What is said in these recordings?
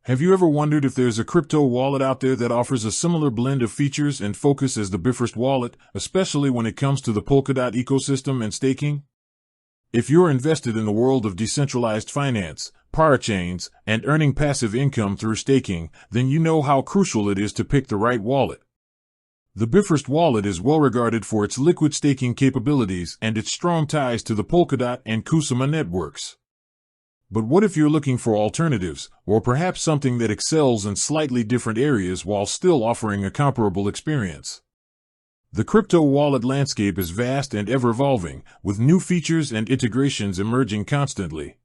Have you ever wondered if there's a crypto wallet out there that offers a similar blend of features and focus as the Bifrost wallet, especially when it comes to the Polkadot ecosystem and staking? If you're invested in the world of decentralized finance, parachains, and earning passive income through staking, then you know how crucial it is to pick the right wallet. The Bifrost wallet is well regarded for its liquid staking capabilities and its strong ties to the Polkadot and Kusama networks. But what if you're looking for alternatives, or perhaps something that excels in slightly different areas while still offering a comparable experience? The crypto wallet landscape is vast and ever-evolving, with new features and integrations emerging constantly.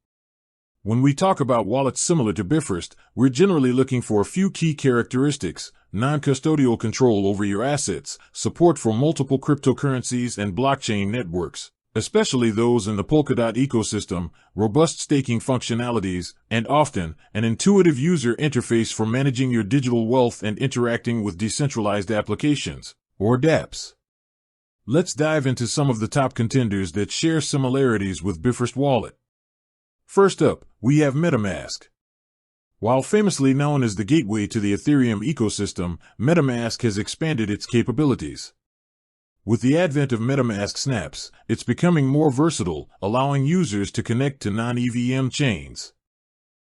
When we talk about wallets similar to Bifrost, we're generally looking for a few key characteristics: non-custodial control over your assets, support for multiple cryptocurrencies and blockchain networks, especially those in the Polkadot ecosystem, robust staking functionalities, and often, an intuitive user interface for managing your digital wealth and interacting with decentralized applications, or dApps. Let's dive into some of the top contenders that share similarities with Bifrost wallet. First up, we have MetaMask. While famously known as the gateway to the Ethereum ecosystem, MetaMask has expanded its capabilities. With the advent of MetaMask snaps, it's becoming more versatile, allowing users to connect to non-EVM chains.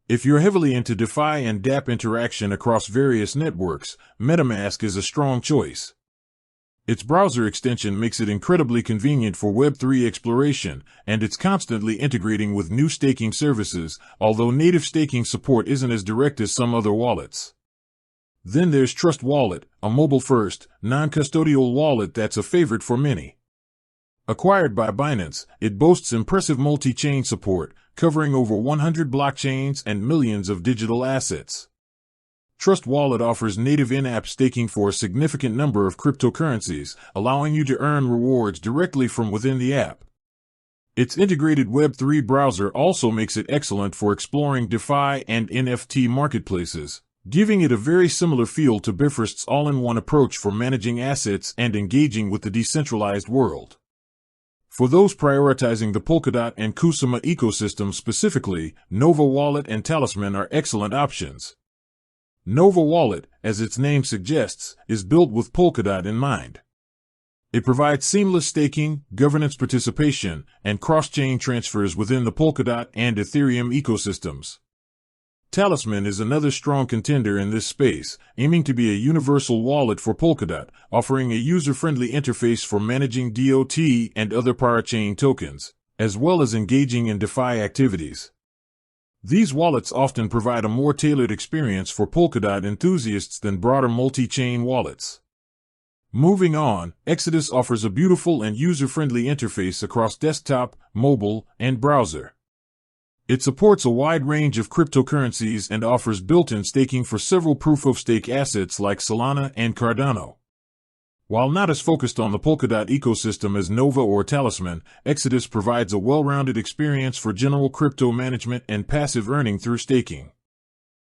If you're heavily into DeFi and dApp interaction across various networks, MetaMask is a strong choice. Its browser extension makes it incredibly convenient for Web3 exploration, and it's constantly integrating with new staking services, although native staking support isn't as direct as some other wallets. Then there's Trust Wallet, a mobile-first, non-custodial wallet that's a favorite for many. Acquired by Binance, it boasts impressive multi-chain support, covering over 100 blockchains and millions of digital assets. Trust Wallet offers native in-app staking for a significant number of cryptocurrencies, allowing you to earn rewards directly from within the app. Its integrated Web3 browser also makes it excellent for exploring DeFi and NFT marketplaces, giving it a very similar feel to Bifrost's all-in-one approach for managing assets and engaging with the decentralized world. For those prioritizing the Polkadot and Kusama ecosystem specifically, Nova Wallet and Talisman are excellent options. Nova Wallet, as its name suggests, is built with Polkadot in mind. It provides seamless staking, governance participation, and cross-chain transfers within the Polkadot and Ethereum ecosystems. Talisman is another strong contender in this space, aiming to be a universal wallet for Polkadot, offering a user-friendly interface for managing DOT and other parachain tokens, as well as engaging in DeFi activities. These wallets often provide a more tailored experience for Polkadot enthusiasts than broader multi-chain wallets. Moving on, Exodus offers a beautiful and user-friendly interface across desktop, mobile, and browser. It supports a wide range of cryptocurrencies and offers built-in staking for several proof-of-stake assets like Solana and Cardano. While not as focused on the Polkadot ecosystem as Nova or Talisman, Exodus provides a well-rounded experience for general crypto management and passive earning through staking.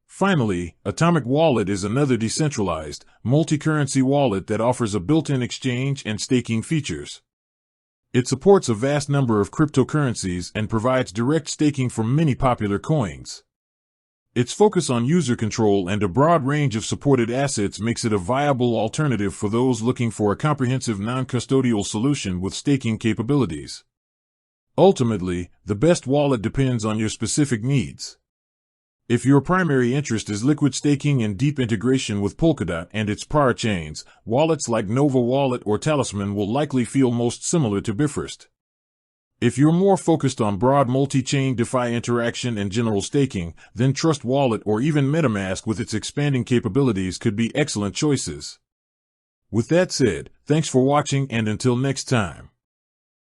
Finally, Atomic Wallet is another decentralized, multi-currency wallet that offers a built-in exchange and staking features. It supports a vast number of cryptocurrencies and provides direct staking for many popular coins. Its focus on user control and a broad range of supported assets makes it a viable alternative for those looking for a comprehensive non-custodial solution with staking capabilities. Ultimately, the best wallet depends on your specific needs. If your primary interest is liquid staking and deep integration with Polkadot and its parachains, wallets like Nova Wallet or Talisman will likely feel most similar to Bifrost. If you're more focused on broad multi-chain DeFi interaction and general staking, then Trust Wallet or even MetaMask with its expanding capabilities could be excellent choices. With that said, thanks for watching and until next time.